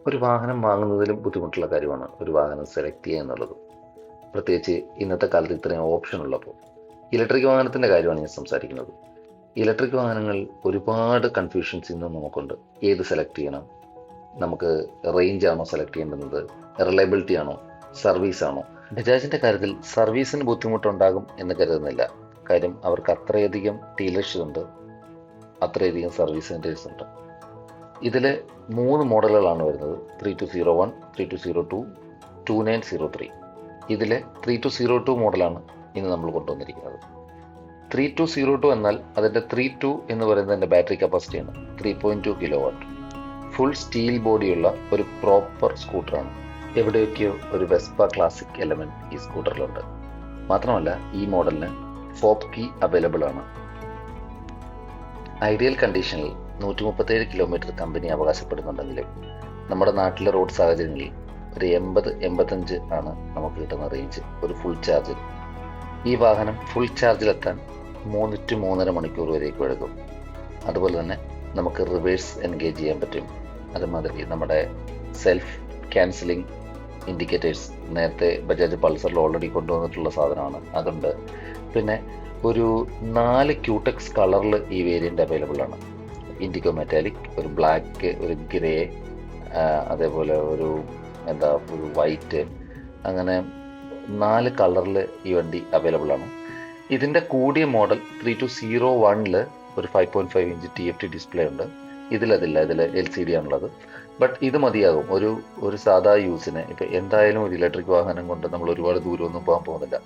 ഒരു വാഹനം വാങ്ങുന്നതിലും ബുദ്ധിമുട്ടുള്ള കാര്യമാണ് ഒരു വാഹനം സെലക്ട് ചെയ്യുക എന്നുള്ളത്. പ്രത്യേകിച്ച് ഇന്നത്തെ കാലത്ത് ഇത്രയും ഓപ്ഷൻ ഉള്ളപ്പോൾ. ഇലക്ട്രിക് വാഹനത്തിൻ്റെ കാര്യമാണ് ഞാൻ സംസാരിക്കുന്നത്. ഇലക്ട്രിക് വാഹനങ്ങൾ ഒരുപാട് കൺഫ്യൂഷൻസ് ഇന്നും നമുക്കുണ്ട്. ഏത് സെലക്ട് ചെയ്യണം, നമുക്ക് റേഞ്ച് ആണോ സെലക്ട് ചെയ്യേണ്ടുന്നത്, റിലയബിലിറ്റി ആണോ, സർവീസ് ആണോ? ബജാജിൻ്റെ കാര്യത്തിൽ സർവീസിന് ബുദ്ധിമുട്ടുണ്ടാകും എന്ന് കരുതുന്നില്ല. കാര്യം അവർക്ക് അത്രയധികം ഡീലർഷിപ്പ് ഉണ്ട്, അത്രയധികം സർവീസ് സെൻറ്റേഴ്സ് ഉണ്ട്. ഇതിൽ 3 മോഡലുകളാണ് വരുന്നത്: 3201, 3202, 2903. ഇതിൽ 3202 മോഡലാണ് ഇന്ന് നമ്മൾ കൊണ്ടുവന്നിരിക്കുന്നത്. 3202 എന്നാൽ അതിൻ്റെ 32 എന്ന് പറയുന്നതിൻ്റെ ബാറ്ററി കപ്പാസിറ്റിയാണ് 3.2 കിലോ വാട്ട്. ഫുൾ സ്റ്റീൽ ബോഡിയുള്ള ഒരു പ്രോപ്പർ സ്കൂട്ടറാണ്. എവിടെയൊക്കെയോ ഒരു വെസ്പ ക്ലാസിക് എലമെൻറ്റ് ഈ സ്കൂട്ടറിലുണ്ട്. മാത്രമല്ല ഈ മോഡലിന് ഫോപ്പ് കീ അവൈലബിൾ ആണ്. ഐഡിയൽ കണ്ടീഷനിൽ 137 കിലോമീറ്റർ കമ്പനി അവകാശപ്പെടുന്നുണ്ടെങ്കിലും നമ്മുടെ നാട്ടിലെ റോഡ് സാഹചര്യങ്ങളിൽ ഒരു 80-85 ആണ് നമുക്ക് കിട്ടുന്ന റേഞ്ച് ഒരു ഫുൾ ചാർജിൽ. ഈ വാഹനം ഫുൾ ചാർജിലെത്താൻ 3 to 3.5 മണിക്കൂർ വരേക്കും എടുക്കും. അതുപോലെ തന്നെ നമുക്ക് റിവേഴ്സ് എൻഗേജ് ചെയ്യാൻ പറ്റും. അതുമാതിരി നമ്മുടെ സെൽഫ് ക്യാൻസലിംഗ് ഇൻഡിക്കേറ്റേഴ്സ് നേരത്തെ ബജാജ് പൾസറിൽ ഓൾറെഡി കൊണ്ടുവന്നിട്ടുള്ള സാധനമാണ്, അതുണ്ട്. പിന്നെ ഒരു 4 ക്യൂടെക്സ് കളറിൽ ഈ വേരിയൻ്റ് അവൈലബിൾ ആണ്. ഇൻഡിഗോ മെറ്റാലിക്, ഒരു ബ്ലാക്ക്, ഒരു ഗ്രേ, അതേപോലെ ഒരു വൈറ്റ്, അങ്ങനെ 4 കളറിൽ ഈ വണ്ടി അവൈലബിൾ ആണ്. ഇതിൻ്റെ കൂടിയ മോഡൽ 3201 ഒരു 5.5 ഇഞ്ച് TFT ഡിസ്പ്ലേ ഉണ്ട്. ഇതിലതില്ല, ഇതിൽ LCD ആണുള്ളത്. ബട്ട് ഇത് മതിയാകും ഒരു സാധാ യൂസിന്. ഇപ്പം എന്തായാലും ഒരു ഇലക്ട്രിക് വാഹനം കൊണ്ട് നമ്മൾ ഒരുപാട് ദൂരമൊന്നും പോകാൻ പോകുന്നില്ല.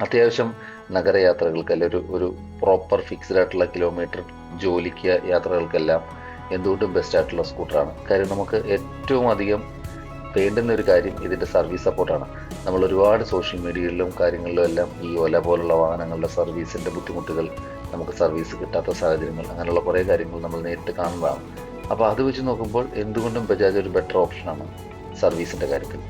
അത്യാവശ്യം നഗരയാത്രകൾക്ക്, അല്ലെങ്കിൽ ഒരു പ്രോപ്പർ ഫിക്സ്ഡ് ആയിട്ടുള്ള കിലോമീറ്റർ ജോലിക്ക് യാത്രകൾക്കെല്ലാം എന്തുകൊണ്ടും ബെസ്റ്റ് ആയിട്ടുള്ള സ്കൂട്ടറാണ്. കാര്യം നമുക്ക് ഏറ്റവും അധികം വേണ്ടുന്ന ഒരു കാര്യം ഇതിൻ്റെ സർവീസ് സപ്പോർട്ടാണ്. നമ്മൾ ഒരുപാട് സോഷ്യൽ മീഡിയയിലും കാര്യങ്ങളിലും എല്ലാം ഈ ഓല പോലുള്ള വാഹനങ്ങളുടെ സർവീസിൻ്റെ ബുദ്ധിമുട്ടുകൾ, നമുക്ക് സർവീസ് കിട്ടാത്ത സാഹചര്യങ്ങൾ, അങ്ങനെയുള്ള കുറേ കാര്യങ്ങൾ നമ്മൾ നേരിട്ട് കാണുന്നതാണ്. അപ്പോൾ അത് വെച്ച് നോക്കുമ്പോൾ എന്തുകൊണ്ടും ബജാജ് ഒരു ബെറ്റർ ഓപ്ഷനാണ് സർവീസിൻ്റെ കാര്യത്തിൽ.